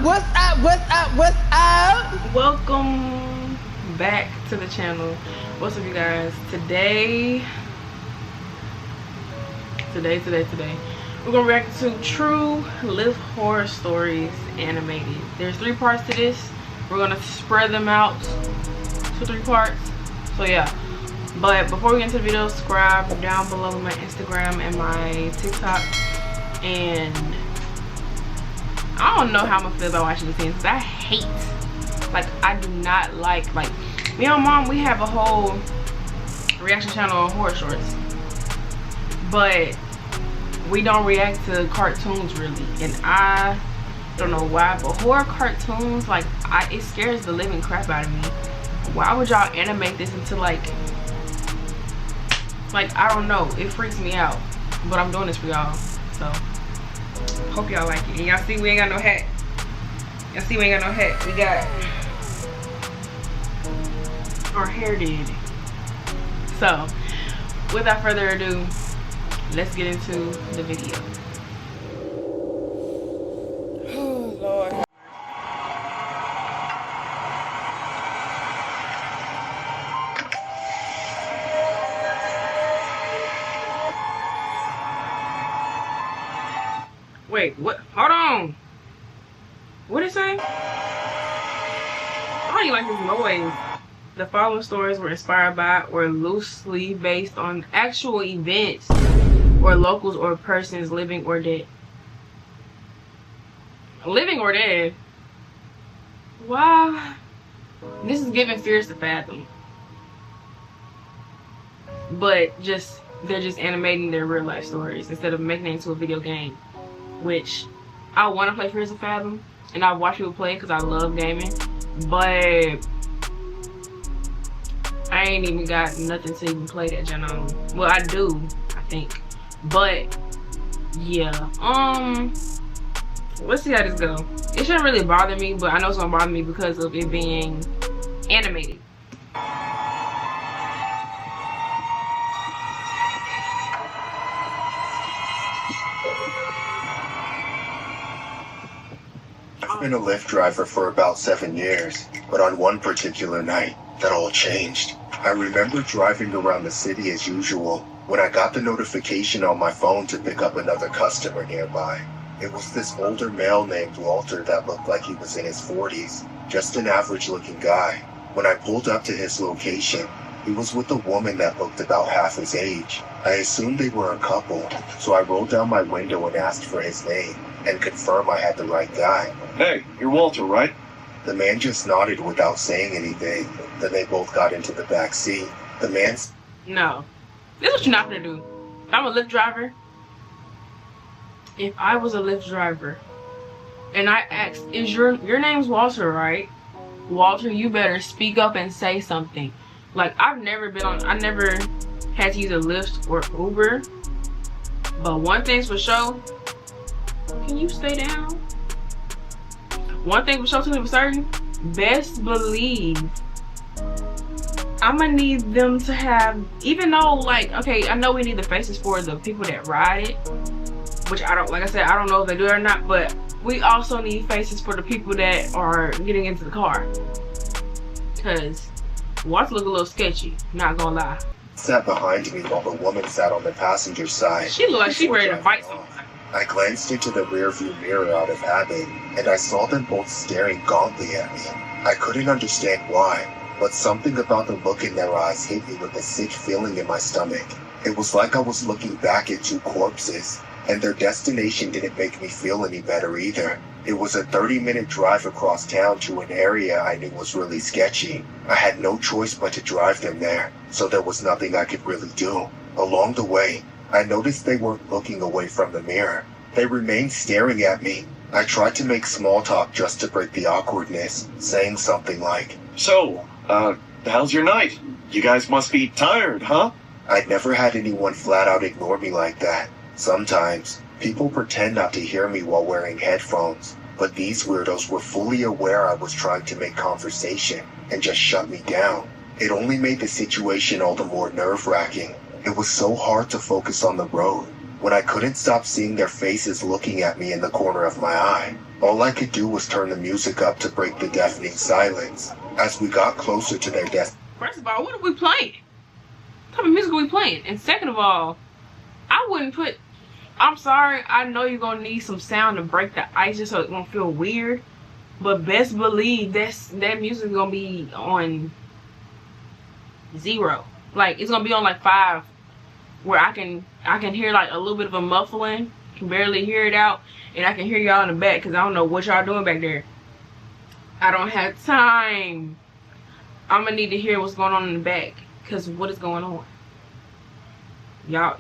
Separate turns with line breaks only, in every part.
What's up? What's up? What's up?
Welcome back to the channel. What's up, you guys? Today we're gonna react to True Lyft Horror Stories animated. There's 3 parts to this. We're gonna spread them out to 3 parts. So yeah, but before we get into the video, subscribe down below my Instagram and my TikTok. And I don't know how I'm gonna feel about watching the scenes, because I hate, like, I do not like me and mom, we have a whole reaction channel on horror shorts, but we don't react to cartoons really, and I don't know why, but horror cartoons, like, it scares the living crap out of me. Why would y'all animate this into like I don't know, it freaks me out, but I'm doing this for y'all, so hope y'all like it. And y'all see we ain't got no hat. Y'all see we ain't got no hat. We got our hair did. So without further ado, let's get into the video. Oh Lord. Wait, what? Hold on. What is it saying? I don't even like this noise. The following stories were inspired by or loosely based on actual events or locals or persons living or dead. Living or dead? Wow. This is giving fears to fathom. But they're just animating their real life stories instead of making it into a video game. Which I want to play Fears of Fathom, and I watch people play because I love gaming, but I ain't even got nothing to even play that gen on. Well, I do, I think, but yeah. Let's see how this go. It shouldn't really bother me, but I know it's gonna bother me because of it being animated.
I've been a Lyft driver for about 7 years, but on one particular night, that all changed. I remember driving around the city as usual when I got the notification on my phone to pick up another customer nearby. It was this older male named Walter that looked like he was in his 40s, just an average-looking guy. When I pulled up to his location, he was with a woman that looked about half his age. I assumed they were a couple, so I rolled down my window and asked for his name, and confirmed I had the right guy.
Hey, you're Walter, right?
The man just nodded without saying anything. Then they both got into the back seat. The man's...
No. This is what you're not gonna do. If I'm a Lyft driver, if I was a Lyft driver, and I asked, is your name's Walter, right? Walter, you better speak up and say something. Like, I never had to use a Lyft or Uber, but one thing's for sure, can you stay down? One thing for sure, for certain, best believe I'ma need them to have, even though, like, okay, I know we need the faces for the people that ride it, which I don't, like I said, I don't know if they do it or not, but we also need faces for the people that are getting into the car, because Walter look a little sketchy, not gonna lie.
Sat behind me while the woman sat on the passenger side.
She looked like she ready to fight someone.
I glanced into the rearview mirror out of habit, and I saw them both staring gauntly at me. I couldn't understand why, but something about the look in their eyes hit me with a sick feeling in my stomach. It was like I was looking back at 2 corpses, and their destination didn't make me feel any better either. It was a 30-minute drive across town to an area I knew was really sketchy. I had no choice but to drive them there, so there was nothing I could really do. Along the way, I noticed they weren't looking away from the mirror. They remained staring at me. I tried to make small talk just to break the awkwardness, saying something like,
So, how's your night? You guys must be tired, huh?
I'd never had anyone flat out ignore me like that. Sometimes, people pretend not to hear me while wearing headphones, but these weirdos were fully aware I was trying to make conversation and just shut me down. It only made the situation all the more nerve-wracking. It was so hard to focus on the road. when I couldn't stop seeing their faces looking at me in the corner of my eye. All I could do was turn the music up to break the deafening silence. As we got closer to their desk.
First of all, what are we playing? What type of music are we playing? And second of all, I wouldn't put... I'm sorry, I know you're going to need some sound to break the ice just so it won't feel weird. But best believe that music is going to be on 0. Like, it's going to be on like 5. Where I can hear like a little bit of a muffling. Can barely hear it out. And I can hear y'all in the back because I don't know what y'all doing back there. I don't have time. I'm going to need to hear what's going on in the back. Because what is going on? Y'all,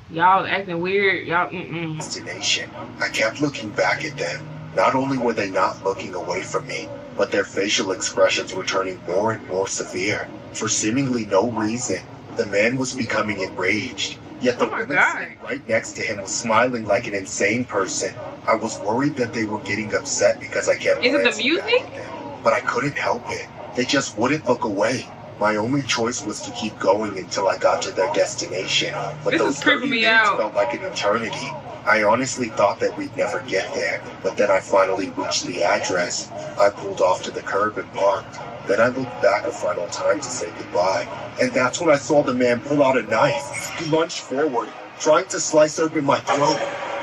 y'all acting weird. Y'all,
Destination. I kept looking back at them. Not only were they not looking away from me, but their facial expressions were turning more and more severe. For seemingly no reason, the man was becoming enraged. Yet the woman sitting right next to him was smiling like an insane person. I was worried that they were getting upset because I kept
Is it the
glancing back
music?
at them, but I couldn't help it. They just wouldn't look away. My only choice was to keep going until I got to their destination. But
This
those
is creeping
30
me
minutes
out.
felt like an eternity. I honestly thought that we'd never get there, but then I finally reached the address. I pulled off to the curb and parked. Then I looked back a final time to say goodbye. And that's when I saw the man pull out a knife. He lunged forward, trying to slice open my throat.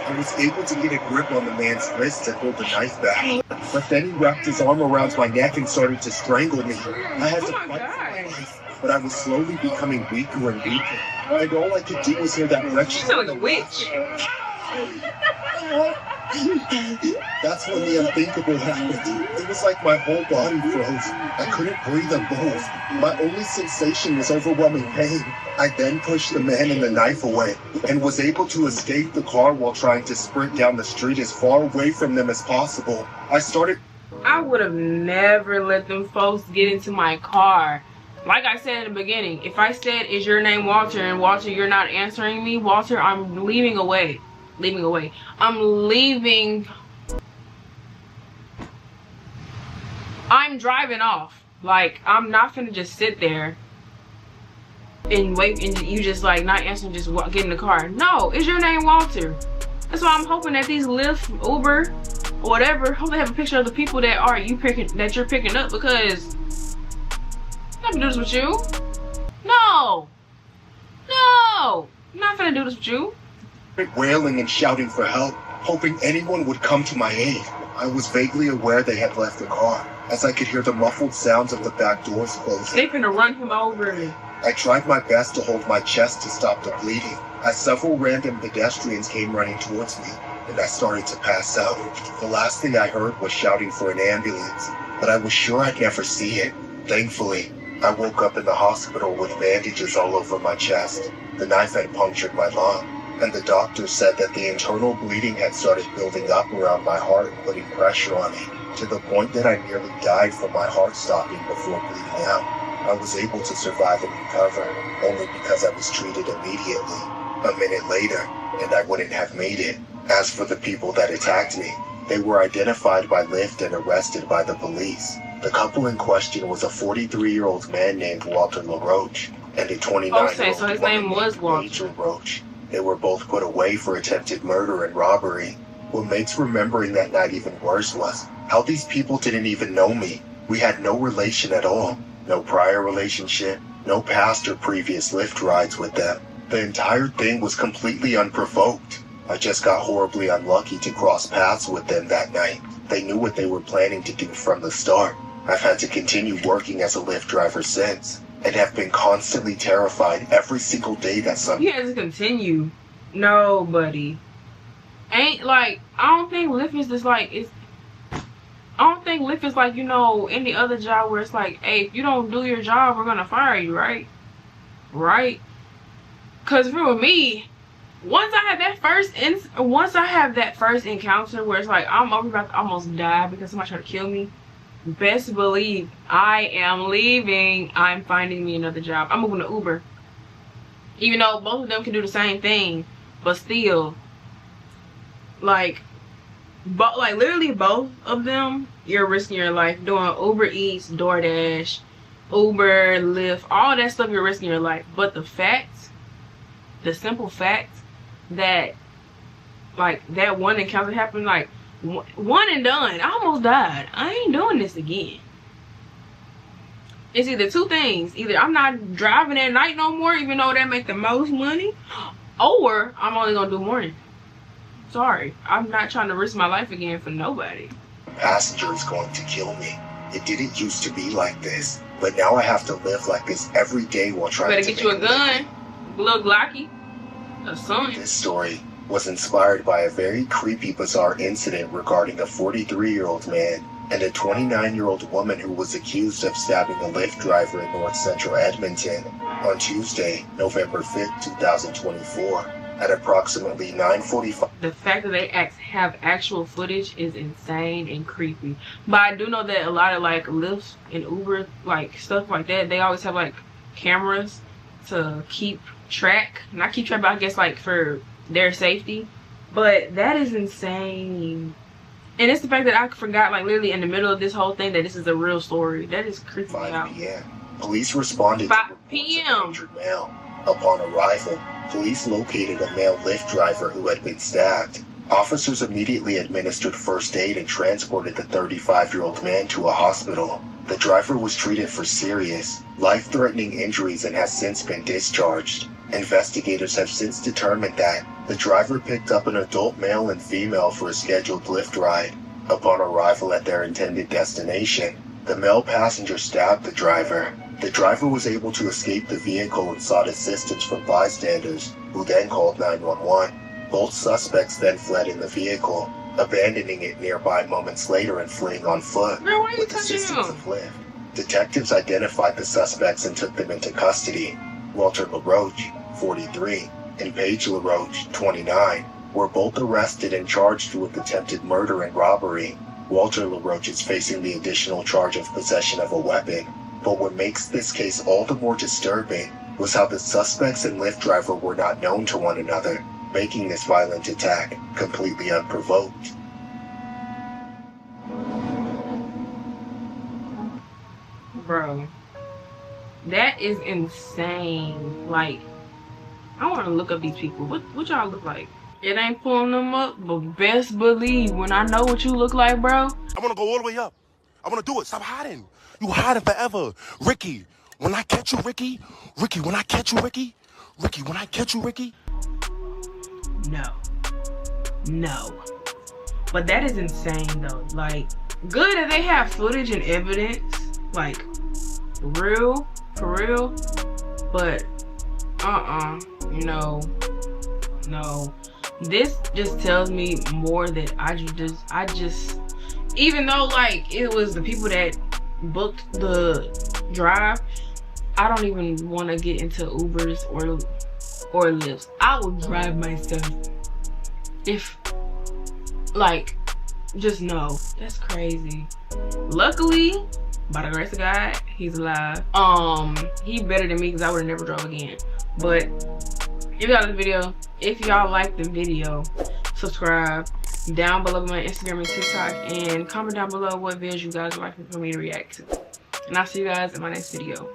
I was able to get a grip on the man's wrist to hold the knife back. But then he wrapped his arm around my neck and started to strangle me. I had to fight for my life, but I was slowly becoming weaker and weaker. And all I could do was hear that wretched...
She sound like a witch.
That's when the unthinkable happened. It was like my whole body froze. I couldn't breathe or move. My only sensation was overwhelming pain. I then pushed the man and the knife away and was able to escape the car while trying to sprint down the street as far away from them as possible.
I would have never let them folks get into my car. Like I said in the beginning, if I said, is your name Walter, and Walter, you're not answering me, Walter, I'm leaving away. I'm leaving. I'm driving off. Like, I'm not finna just sit there and wait and you just like not answering, just get in the car. No, is your name Walter? That's why I'm hoping that these Lyft, Uber, or whatever, hope they have a picture of the people that you're picking up, because I'm not gonna do this with you. No, I'm not gonna do this with you.
Wailing and shouting for help, hoping anyone would come to my aid. I was vaguely aware they had left the car, as I could hear the muffled sounds of the back doors closing.
They finna run him over.
I tried my best to hold my chest to stop the bleeding, as several random pedestrians came running towards me, and I started to pass out. The last thing I heard was shouting for an ambulance, but I was sure I'd never see it. Thankfully, I woke up in the hospital with bandages all over my chest. The knife had punctured my lung, and the doctor said that the internal bleeding had started building up around my heart, putting pressure on it, to the point that I nearly died from my heart stopping before bleeding out. I was able to survive and recover, only because I was treated immediately. A minute later, and I wouldn't have made it. As for the people that attacked me, they were identified by Lyft and arrested by the police. The couple in question was a 43-year-old man named Walter LaRoche and a 29-year-old
Okay, so his name was Walter
Roche. They were both put away for attempted murder and robbery. What makes remembering that night even worse was how these people didn't even know me. We had no relation at all. No prior relationship, no past or previous Lyft rides with them. The entire thing was completely unprovoked. I just got horribly unlucky to cross paths with them that night. They knew what they were planning to do from the start. I've had to continue working as a Lyft driver since, and have been constantly terrified every single day that some...
You have to continue. No, buddy. Ain't like, I don't think Lyft is just like, I don't think Lyft is like, you know, any other job where it's like, hey, if you don't do your job, we're gonna fire you, right? Right? Cause for me, once I have that first encounter where it's like I'm about to almost die because somebody tried to kill me, best believe I am leaving. I'm finding me another job. I'm moving to Uber. Even though both of them can do the same thing, but still, like literally both of them, you're risking your life doing Uber Eats, DoorDash, Uber, Lyft, all that stuff. You're risking your life. But the simple fact that, like, that one encounter happened, like, one and done. I almost died. I ain't doing this again. It's either two things. Either I'm not driving at night no more, even though that make the most money, or I'm only gonna do morning. Sorry, I'm not trying to risk my life again for nobody.
Passenger is going to kill me. It didn't used to be like this, but now I have to live like this every day while trying
Better
to
get you a gun, a little Glocky, a son.
This story was inspired by a very creepy, bizarre incident regarding a 43-year-old man and a 29-year-old woman who was accused of stabbing a Lyft driver in North Central Edmonton on Tuesday, November 5th, 2024, at approximately 9:45.
The fact that they have actual footage is insane and creepy. But I do know that a lot of, like, Lyft and Uber, like, stuff like that, they always have, like, cameras to keep track. Not keep track, but I guess, like, for their safety. But that is insane. And it's the fact that I forgot, like, literally in the middle of this whole thing, that this is a real story. That is creepy.
5 p.m. Police responded
5
to reports of
p.m.
an injured male. Upon arrival, police located a male Lyft driver who had been stabbed. Officers immediately administered first aid and transported the 35-year-old man to a hospital. The driver was treated for serious, life-threatening injuries and has since been discharged. Investigators have since determined that the driver picked up an adult male and female for a scheduled Lyft ride. Upon arrival at their intended destination, the male passenger stabbed the driver. The driver was able to escape the vehicle and sought assistance from bystanders, who then called 911. Both suspects then fled in the vehicle, abandoning it nearby moments later and fleeing on foot
Girl, why are you
with
touching
assistance
him?
of Lyft. Detectives identified the suspects and took them into custody. Walter LaRoche, 43, and Paige LaRoche, 29, were both arrested and charged with attempted murder and robbery. Walter LaRoche is facing the additional charge of possession of a weapon. But what makes this case all the more disturbing was how the suspects and Lyft driver were not known to one another, making this violent attack completely unprovoked.
Bro, that is insane. Like, I want to look up these people. What y'all look like? It ain't pulling them up, but best believe when I know what you look like, bro.
I want to go all the way up. I want to do it. Stop hiding. You hiding forever. Ricky, when I catch you, Ricky. Ricky, when I catch you, Ricky. Ricky, when I catch you, Ricky.
No. But that is insane, though. Like, good that they have footage and evidence. Like, for real. But, no. This just tells me more that I just, even though, like, it was the people that booked the drive, I don't even want to get into Ubers or Lyfts. I will drive myself. If, like, just know. That's crazy. Luckily, by the grace of God, he's alive. He better than me because I would have never drove again. But if y'all like the video, if y'all like the video, subscribe down below my Instagram and TikTok, and comment down below what videos you guys would like for me to react to. And I'll see you guys in my next video.